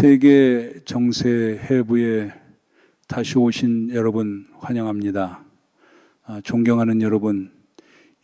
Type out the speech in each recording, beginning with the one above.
세계 정세 해부에 다시 오신 여러분 환영합니다. 존경하는 여러분,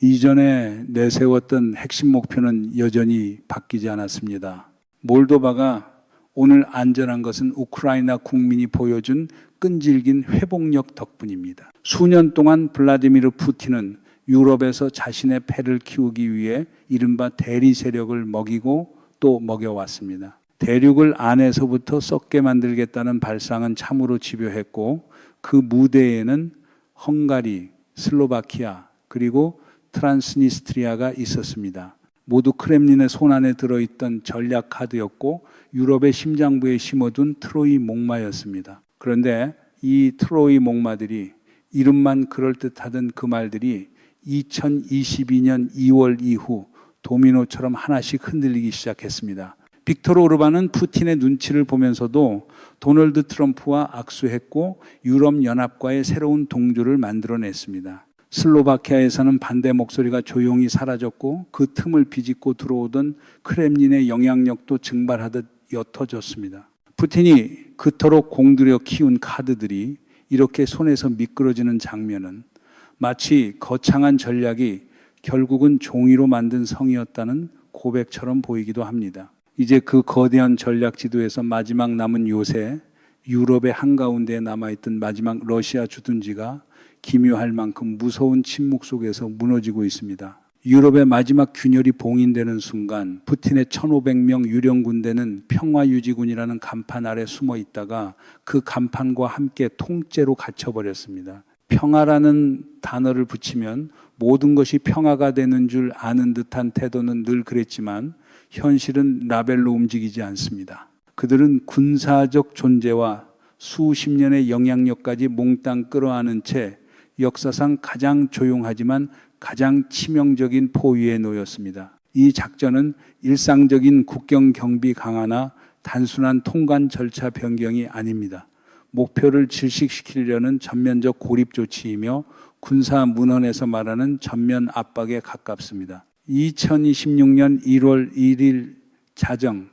이전에 내세웠던 핵심 목표는 여전히 바뀌지 않았습니다. 몰도바가 오늘 안전한 것은 우크라이나 국민이 보여준 끈질긴 회복력 덕분입니다. 수년 동안 블라디미르 푸틴은 유럽에서 자신의 패를 키우기 위해 이른바 대리 세력을 먹이고 또 먹여왔습니다. 대륙을 안에서부터 썩게 만들겠다는 발상은 참으로 집요했고 그 무대에는 헝가리, 슬로바키아 그리고 트란스니스트리아가 있었습니다. 모두 크렘린의 손안에 들어있던 전략 카드였고 유럽의 심장부에 심어둔 트로이 목마였습니다. 그런데 이 트로이 목마들이 이름만 그럴듯하던 그 말들이 2022년 2월 이후 도미노처럼 하나씩 흔들리기 시작했습니다. 빅토르 오르반은 푸틴의 눈치를 보면서도 도널드 트럼프와 악수했고 유럽연합과의 새로운 동조를 만들어냈습니다. 슬로바키아에서는 반대 목소리가 조용히 사라졌고 그 틈을 비집고 들어오던 크렘린의 영향력도 증발하듯 옅어졌습니다. 푸틴이 그토록 공들여 키운 카드들이 이렇게 손에서 미끄러지는 장면은 마치 거창한 전략이 결국은 종이로 만든 성이었다는 고백처럼 보이기도 합니다. 이제 그 거대한 전략 지도에서 마지막 남은 요새 유럽의 한가운데에 남아있던 마지막 러시아 주둔지가 기묘할 만큼 무서운 침묵 속에서 무너지고 있습니다. 유럽의 마지막 균열이 봉인되는 순간 푸틴의 1500명 유령 군대는 평화유지군이라는 간판 아래 숨어 있다가 그 간판과 함께 통째로 갇혀버렸습니다. 평화라는 단어를 붙이면 모든 것이 평화가 되는 줄 아는 듯한 태도는 늘 그랬지만 현실은 라벨로 움직이지 않습니다. 그들은 군사적 존재와 수십 년의 영향력까지 몽땅 끌어안은 채 역사상 가장 조용하지만 가장 치명적인 포위에 놓였습니다. 이 작전은 일상적인 국경 경비 강화나 단순한 통관 절차 변경이 아닙니다. 목표를 질식시키려는 전면적 고립 조치이며 군사 문헌에서 말하는 전면 압박에 가깝습니다. 2026년 1월 1일 자정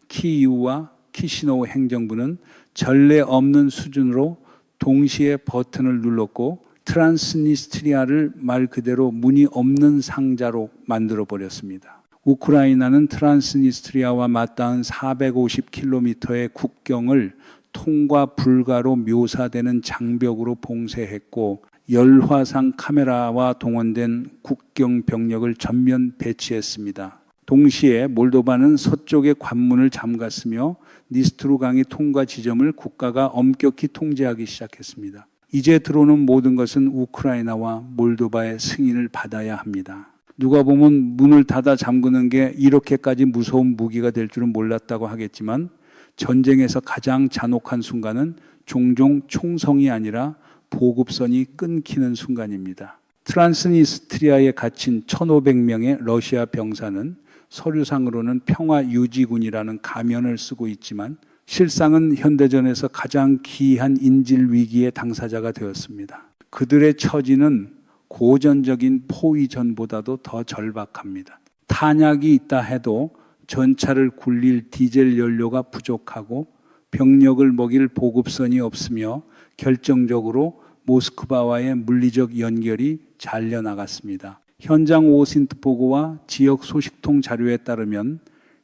키이우와 키시노우 행정부는 전례 없는 수준으로 동시에 버튼을 눌렀고 트란스니스트리아를 말 그대로 문이 없는 상자로 만들어버렸습니다. 우크라이나는 트란스니스트리아와 맞닿은 450km의 국경을 통과 불가로 묘사되는 장벽으로 봉쇄했고 열화상 카메라와 동원된 국경 병력을 전면 배치했습니다. 동시에 몰도바는 서쪽의 관문을 잠갔으며 니스트루 강의 통과 지점을 국가가 엄격히 통제하기 시작했습니다. 이제 들어오는 모든 것은 우크라이나와 몰도바의 승인을 받아야 합니다. 누가 보면 문을 닫아 잠그는 게 이렇게까지 무서운 무기가 될 줄은 몰랐다고 하겠지만 전쟁에서 가장 잔혹한 순간은 종종 총성이 아니라 보급선이 끊기는 순간입니다. 트란스니스트리아에 갇힌 1500명의 러시아 병사는 서류상으로는 평화유지군이라는 가면을 쓰고 있지만 실상은 현대전에서 가장 기이한 인질 위기의 당사자가 되었습니다. 그들의 처지는 고전적인 포위전보다도 더 절박합니다. 탄약이 있다 해도 전차를 굴릴 디젤 연료가 부족하고 병력을 먹일 보급선이 없으며 결정적으로 모스크바와의 물리적 연결이 잘려나갔습니다. 현장 오신트 보고와 지역 소식통 자료에 따르면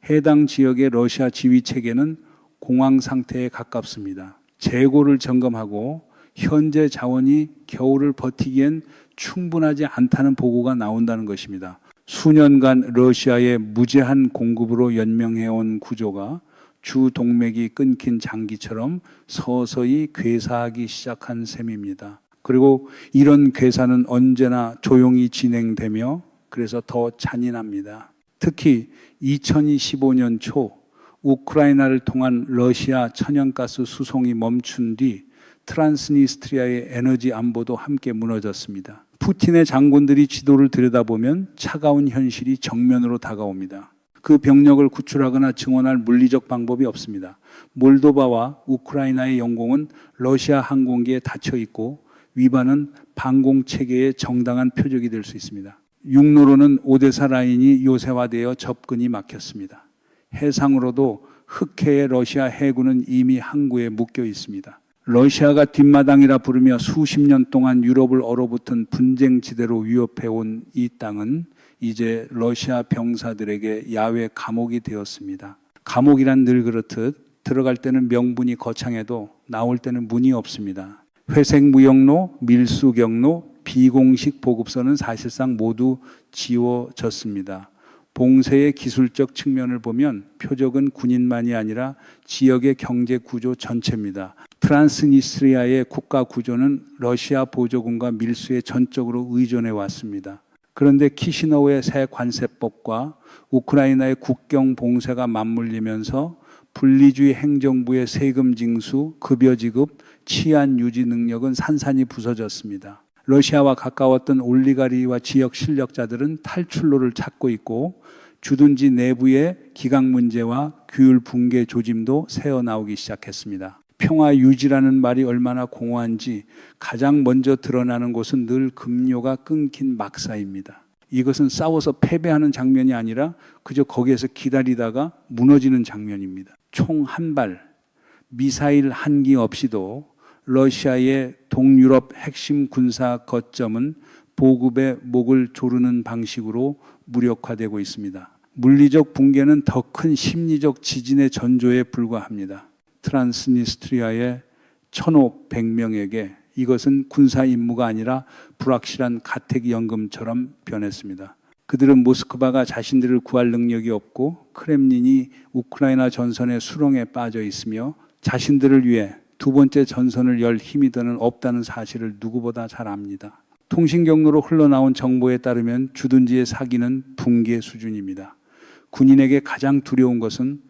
해당 지역의 러시아 지휘 체계는 공황 상태에 가깝습니다. 재고를 점검하고 현재 자원이 겨울을 버티기엔 충분하지 않다는 보고가 나온다는 것입니다. 수년간 러시아의 무제한 공급으로 연명해온 구조가 주 동맥이 끊긴 장기처럼 서서히 괴사하기 시작한 셈입니다. 그리고 이런 괴사는 언제나 조용히 진행되며 그래서 더 잔인합니다. 특히 2025년 초 우크라이나를 통한 러시아 천연가스 수송이 멈춘 뒤 트란스니스트리아의 에너지 안보도 함께 무너졌습니다. 푸틴의 장군들이 지도를 들여다보면 차가운 현실이 정면으로 다가옵니다. 그 병력을 구출하거나 증원할 물리적 방법이 없습니다. 몰도바와 우크라이나의 영공은 러시아 항공기에 닫혀 있고 위반은 방공체계의 정당한 표적이 될 수 있습니다. 육로로는 오데사 라인이 요새화되어 접근이 막혔습니다. 해상으로도 흑해의 러시아 해군은 이미 항구에 묶여 있습니다. 러시아가 뒷마당이라 부르며 수십 년 동안 유럽을 얼어붙은 분쟁지대로 위협해온 이 땅은 이제 러시아 병사들에게 야외 감옥이 되었습니다. 감옥이란 늘 그렇듯 들어갈 때는 명분이 거창해도 나올 때는 문이 없습니다. 회색 무역로, 밀수 경로, 비공식 보급소는 사실상 모두 지워졌습니다. 봉쇄의 기술적 측면을 보면 표적은 군인만이 아니라 지역의 경제 구조 전체입니다. 트란스니스트리아의 국가 구조는 러시아 보조군과 밀수에 전적으로 의존해 왔습니다. 그런데 키시너우의 새 관세법과 우크라이나의 국경 봉쇄가 맞물리면서 분리주의 행정부의 세금 징수, 급여 지급, 치안 유지 능력은 산산이 부서졌습니다. 러시아와 가까웠던 올리가리와 지역 실력자들은 탈출로를 찾고 있고 주둔지 내부의 기강 문제와 규율 붕괴 조짐도 새어나오기 시작했습니다. 평화 유지라는 말이 얼마나 공허한지 가장 먼저 드러나는 곳은 늘 급료가 끊긴 막사입니다. 이것은 싸워서 패배하는 장면이 아니라 그저 거기에서 기다리다가 무너지는 장면입니다. 총 한 발, 미사일 한 기 없이도 러시아의 동유럽 핵심 군사 거점은 보급의 목을 조르는 방식으로 무력화되고 있습니다. 물리적 붕괴는 더 큰 심리적 지진의 전조에 불과합니다. 트란스니스트리아의 1,500명에게 이것은 군사 임무가 아니라 불확실한 가택연금처럼 변했습니다. 그들은 모스크바가 자신들을 구할 능력이 없고 크렘린이 우크라이나 전선의 수렁에 빠져 있으며 자신들을 위해 두 번째 전선을 열 힘이 더는 없다는 사실을 누구보다 잘 압니다. 통신 경로로 흘러나온 정보에 따르면 주둔지의 사기는 붕괴 수준입니다. 군인에게 가장 두려운 것은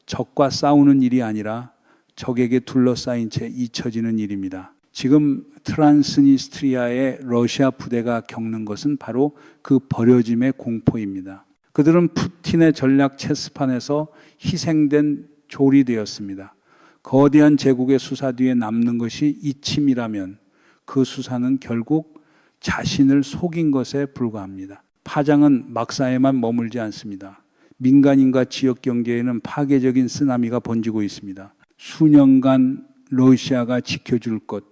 적과 싸우는 일이 아니라 적에게 둘러싸인 채 잊혀지는 일입니다. 지금 트란스니스트리아의 러시아 부대가 겪는 것은 바로 그 버려짐의 공포입니다. 그들은 푸틴의 전략 체스판에서 희생된 졸이 되었습니다. 거대한 제국의 수사 뒤에 남는 것이 이침이라면 그 수사는 결국 자신을 속인 것에 불과합니다. 파장은 막사에만 머물지 않습니다. 민간인과 지역 경제에는 파괴적인 쓰나미가 번지고 있습니다. 수년간 러시아가 지켜줄 것,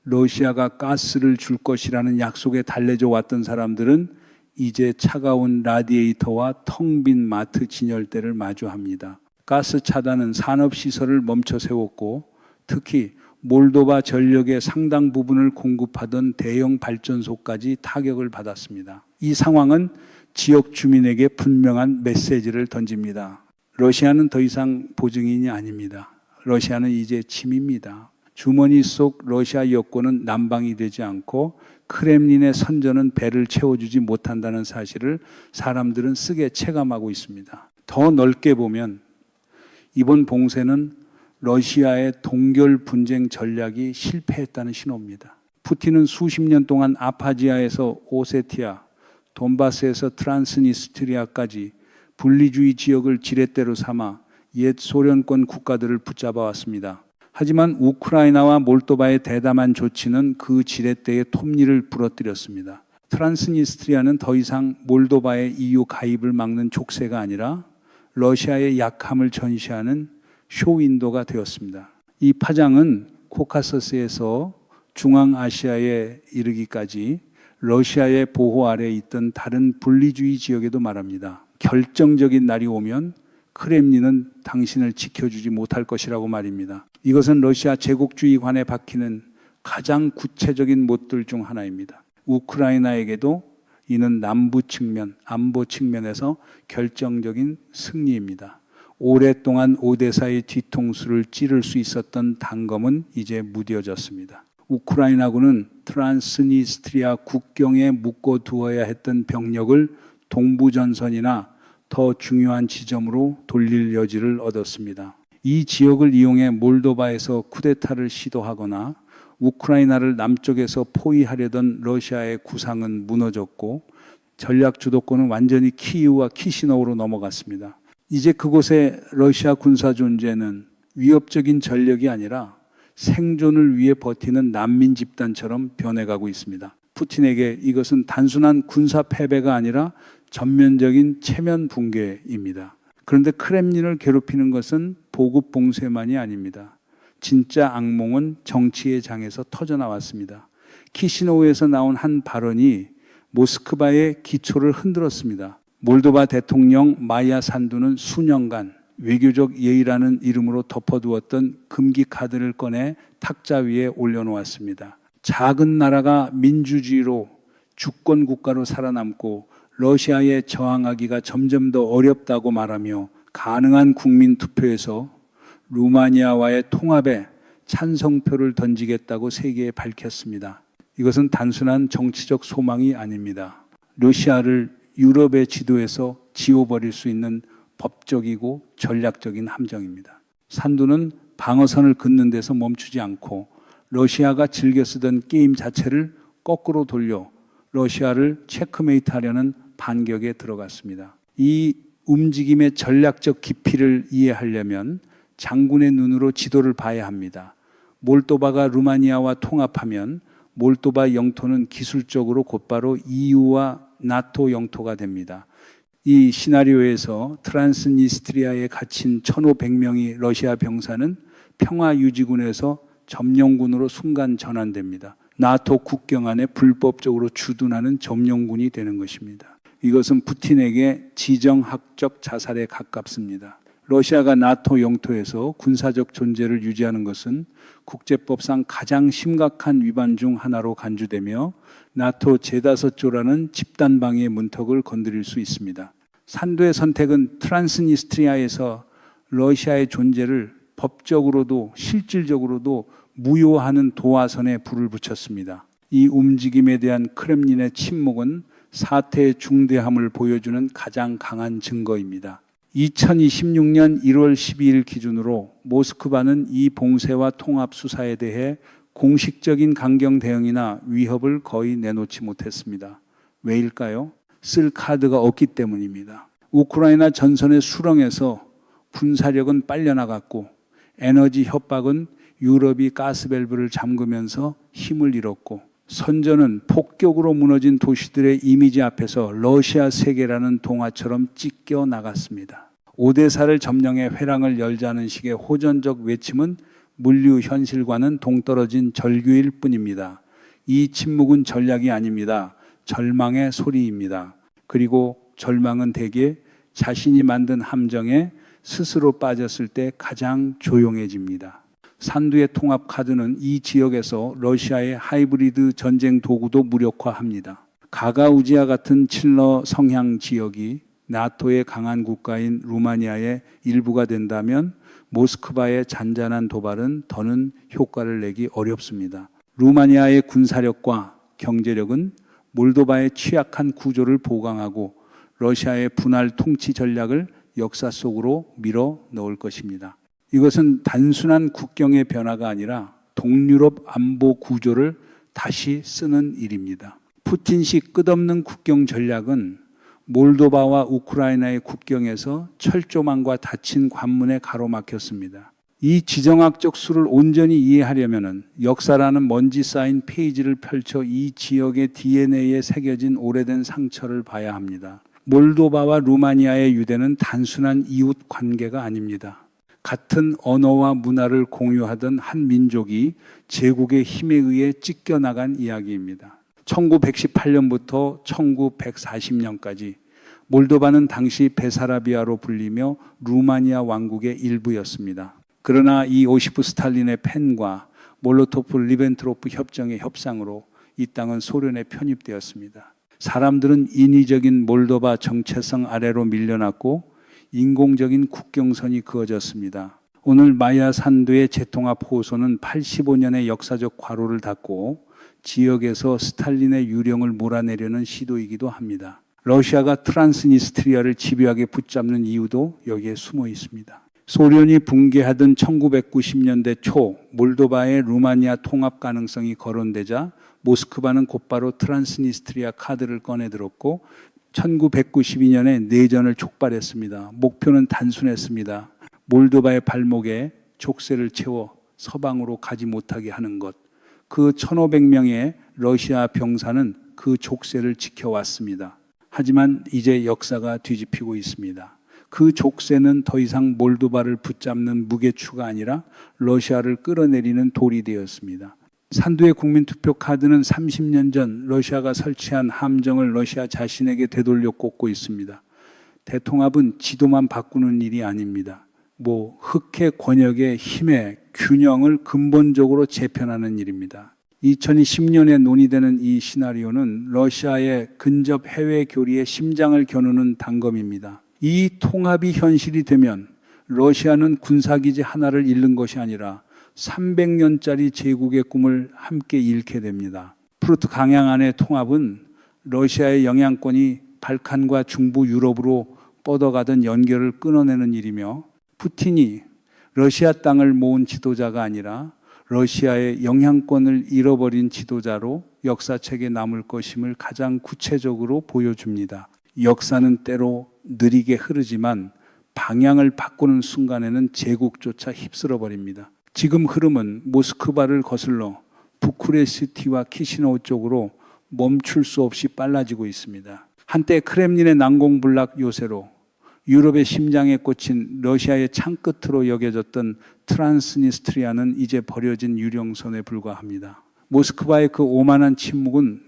러시아가 가스를 줄 것이라는 약속에 달래져 왔던 사람들은 이제 차가운 라디에이터와 텅 빈 마트 진열대를 마주합니다. 가스 차단은 산업시설을 멈춰 세웠고 특히 몰도바 전력의 상당 부분을 공급하던 대형 발전소까지 타격을 받았습니다. 이 상황은 지역 주민에게 분명한 메시지를 던집니다. 러시아는 더 이상 보증인이 아닙니다. 러시아는 이제 침입니다. 주머니 속 러시아 여권은 난방이 되지 않고 크렘린의 선전은 배를 채워주지 못한다는 사실을 사람들은 쓰게 체감하고 있습니다. 더 넓게 보면 이번 봉쇄는 러시아의 동결 분쟁 전략이 실패했다는 신호입니다. 푸틴은 수십 년 동안 아파지아에서 오세티아, 돈바스에서 트란스니스트리아까지 분리주의 지역을 지렛대로 삼아 옛 소련권 국가들을 붙잡아 왔습니다. 하지만 우크라이나와 몰도바의 대담한 조치는 그 지렛대의 톱니를 부러뜨렸습니다. 트란스니스트리아는 더 이상 몰도바의 EU 가입을 막는 족쇄가 아니라 러시아의 약함을 전시하는 쇼윈도가 되었습니다. 이 파장은 코카서스에서 중앙아시아에 이르기까지 러시아의 보호 아래에 있던 다른 분리주의 지역에도 말합니다. 결정적인 날이 오면 크렘린은 당신을 지켜주지 못할 것이라고 말입니다. 이것은 러시아 제국주의관에 박히는 가장 구체적인 못들 중 하나입니다. 우크라이나에게도 이는 남부 측면, 안보 측면에서 결정적인 승리입니다. 오랫동안 오데사의 뒤통수를 찌를 수 있었던 단검은 이제 무뎌졌습니다. 우크라이나군은 트란스니스트리아 국경에 묶어두어야 했던 병력을 동부전선이나 더 중요한 지점으로 돌릴 여지를 얻었습니다. 이 지역을 이용해 몰도바에서 쿠데타를 시도하거나 우크라이나를 남쪽에서 포위하려던 러시아의 구상은 무너졌고 전략 주도권은 완전히 키이우와 키시노우로 넘어갔습니다. 이제 그곳의 러시아 군사 존재는 위협적인 전력이 아니라 생존을 위해 버티는 난민 집단처럼 변해가고 있습니다. 푸틴에게 이것은 단순한 군사 패배가 아니라 전면적인 체면 붕괴입니다. 그런데 크렘린을 괴롭히는 것은 보급 봉쇄만이 아닙니다. 진짜 악몽은 정치의 장에서 터져나왔습니다. 키시노우에서 나온 한 발언이 모스크바의 기초를 흔들었습니다. 몰도바 대통령 마야 산두는 수년간 외교적 예의라는 이름으로 덮어두었던 금기 카드를 꺼내 탁자 위에 올려놓았습니다. 작은 나라가 민주주의로 주권 국가로 살아남고 러시아에 저항하기가 점점 더 어렵다고 말하며 가능한 국민 투표에서 루마니아와의 통합에 찬성표를 던지겠다고 세계에 밝혔습니다. 이것은 단순한 정치적 소망이 아닙니다. 러시아를 유럽의 지도에서 지워버릴 수 있는 법적이고 전략적인 함정입니다. 산두는 방어선을 긋는 데서 멈추지 않고 러시아가 즐겨 쓰던 게임 자체를 거꾸로 돌려 러시아를 체크메이트하려는 반격에 들어갔습니다. 이 움직임의 전략적 깊이를 이해하려면 장군의 눈으로 지도를 봐야 합니다. 몰도바가 루마니아와 통합하면 몰도바 영토는 기술적으로 곧바로 EU와 나토 영토가 됩니다. 이 시나리오에서 트란스니스트리아에 갇힌 1,500명의 러시아 병사는 평화유지군에서 점령군으로 순간 전환됩니다. 나토 국경 안에 불법적으로 주둔하는 점령군이 되는 것입니다. 이것은 푸틴에게 지정학적 자살에 가깝습니다. 러시아가 나토 영토에서 군사적 존재를 유지하는 것은 국제법상 가장 심각한 위반 중 하나로 간주되며 나토 제5조라는 집단방위의 문턱을 건드릴 수 있습니다. 산두의 선택은 트란스니스트리아에서 러시아의 존재를 법적으로도 실질적으로도 무효하는 도화선에 불을 붙였습니다. 이 움직임에 대한 크렘린의 침묵은 사태의 중대함을 보여주는 가장 강한 증거입니다. 2026년 1월 12일 기준으로 모스크바는 이 봉쇄와 통합 수사에 대해 공식적인 강경 대응이나 위협을 거의 내놓지 못했습니다. 왜일까요? 쓸 카드가 없기 때문입니다. 우크라이나 전선의 수렁에서 군사력은 빨려나갔고 에너지 협박은 유럽이 가스밸브를 잠그면서 힘을 잃었고 선전은 폭격으로 무너진 도시들의 이미지 앞에서 러시아 세계라는 동화처럼 찢겨 나갔습니다. 오데사를 점령해 회랑을 열자는 식의 호전적 외침은 물류 현실과는 동떨어진 절규일 뿐입니다. 이 침묵은 전략이 아닙니다. 절망의 소리입니다. 그리고 절망은 대개 자신이 만든 함정에 스스로 빠졌을 때 가장 조용해집니다. 산두의 통합 카드는 이 지역에서 러시아의 하이브리드 전쟁 도구도 무력화합니다. 가가우지아 같은 칠러 성향 지역이 나토의 강한 국가인 루마니아의 일부가 된다면 모스크바의 잔잔한 도발은 더는 효과를 내기 어렵습니다. 루마니아의 군사력과 경제력은 몰도바의 취약한 구조를 보강하고 러시아의 분할 통치 전략을 역사 속으로 밀어 넣을 것입니다. 이것은 단순한 국경의 변화가 아니라 동유럽 안보 구조를 다시 쓰는 일입니다. 푸틴식 끝없는 국경 전략은 몰도바와 우크라이나의 국경에서 철조망과 닫힌 관문에 가로막혔습니다. 이 지정학적 수를 온전히 이해하려면 역사라는 먼지 쌓인 페이지를 펼쳐 이 지역의 DNA에 새겨진 오래된 상처를 봐야 합니다. 몰도바와 루마니아의 유대는 단순한 이웃 관계가 아닙니다. 같은 언어와 문화를 공유하던 한 민족이 제국의 힘에 의해 찢겨나간 이야기입니다. 1918년부터 1940년까지 몰도바는 당시 베사라비아로 불리며 루마니아 왕국의 일부였습니다. 그러나 이 오시프 스탈린의 펜과 몰로토프 리벤트로프 협정의 협상으로 이 땅은 소련에 편입되었습니다. 사람들은 인위적인 몰도바 정체성 아래로 밀려났고 인공적인 국경선이 그어졌습니다. 오늘 마야 산두의 재통합 호소는 85년의 역사적 과로를 닫고 지역에서 스탈린의 유령을 몰아내려는 시도이기도 합니다. 러시아가 트란스니스트리아를 집요하게 붙잡는 이유도 여기에 숨어 있습니다. 소련이 붕괴하던 1990년대 초 몰도바의 루마니아 통합 가능성이 거론되자 모스크바는 곧바로 트란스니스트리아 카드를 꺼내들었고 1992년에 내전을 촉발했습니다. 목표는 단순했습니다. 몰도바의 발목에 족쇄를 채워 서방으로 가지 못하게 하는 것. 그 1,500명의 러시아 병사는 그 족쇄를 지켜왔습니다. 하지만 이제 역사가 뒤집히고 있습니다. 그 족쇄는 더 이상 몰도바를 붙잡는 무게추가 아니라 러시아를 끌어내리는 돌이 되었습니다. 산두의 국민투표 카드는 30년 전 러시아가 설치한 함정을 러시아 자신에게 되돌려 꽂고 있습니다. 대통합은 지도만 바꾸는 일이 아닙니다. 흑해 권역의 힘의 균형을 근본적으로 재편하는 일입니다. 2010년에 논의되는 이 시나리오는 러시아의 근접 해외 교리의 심장을 겨누는 단검입니다. 이 통합이 현실이 되면 러시아는 군사기지 하나를 잃는 것이 아니라 300년짜리 제국의 꿈을 함께 잃게 됩니다. 프루트 강양 안의 통합은 러시아의 영향권이 발칸과 중부 유럽으로 뻗어가던 연결을 끊어내는 일이며, 푸틴이 러시아 땅을 모은 지도자가 아니라 러시아의 영향권을 잃어버린 지도자로 역사책에 남을 것임을 가장 구체적으로 보여줍니다. 역사는 때로 느리게 흐르지만 방향을 바꾸는 순간에는 제국조차 휩쓸어 버립니다. 지금 흐름은 모스크바를 거슬러 부쿠레스티와 키시노우 쪽으로 멈출 수 없이 빨라지고 있습니다. 한때 크렘린의 난공불락 요새로 유럽의 심장에 꽂힌 러시아의 창끝으로 여겨졌던 트란스니스트리아는 이제 버려진 유령선에 불과합니다. 모스크바의 그 오만한 침묵은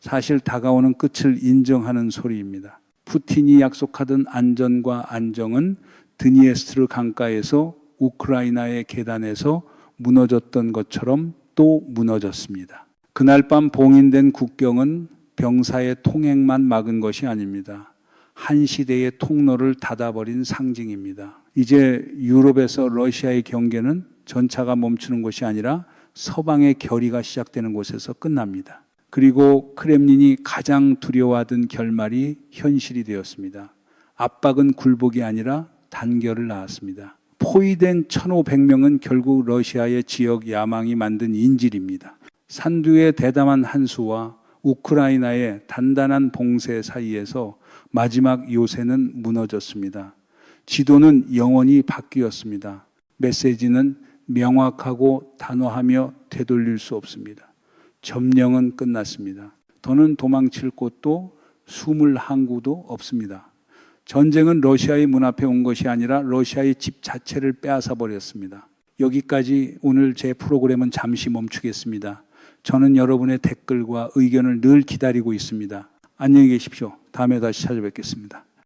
사실 다가오는 끝을 인정하는 소리입니다. 푸틴이 약속하던 안전과 안정은 드니에스트르 강가에서 우크라이나의 계단에서 무너졌던 것처럼 또 무너졌습니다. 그날 밤 봉인된 국경은 병사의 통행만 막은 것이 아닙니다. 한 시대의 통로를 닫아버린 상징입니다. 이제 유럽에서 러시아의 경계는 전차가 멈추는 곳이 아니라 서방의 결의가 시작되는 곳에서 끝납니다. 그리고 크렘린이 가장 두려워하던 결말이 현실이 되었습니다. 압박은 굴복이 아니라 단결을 낳았습니다. 포위된 1,500명은 결국 러시아의 지역 야망이 만든 인질입니다. 산두의 대담한 한수와 우크라이나의 단단한 봉쇄 사이에서 마지막 요새는 무너졌습니다. 지도는 영원히 바뀌었습니다. 메시지는 명확하고 단호하며 되돌릴 수 없습니다. 점령은 끝났습니다. 더는 도망칠 곳도 숨을 항구도 없습니다. 전쟁은 러시아의 문 앞에 온 것이 아니라 러시아의 집 자체를 빼앗아 버렸습니다. 여기까지 오늘 제 프로그램은 잠시 멈추겠습니다. 저는 여러분의 댓글과 의견을 늘 기다리고 있습니다. 안녕히 계십시오. 다음에 다시 찾아뵙겠습니다.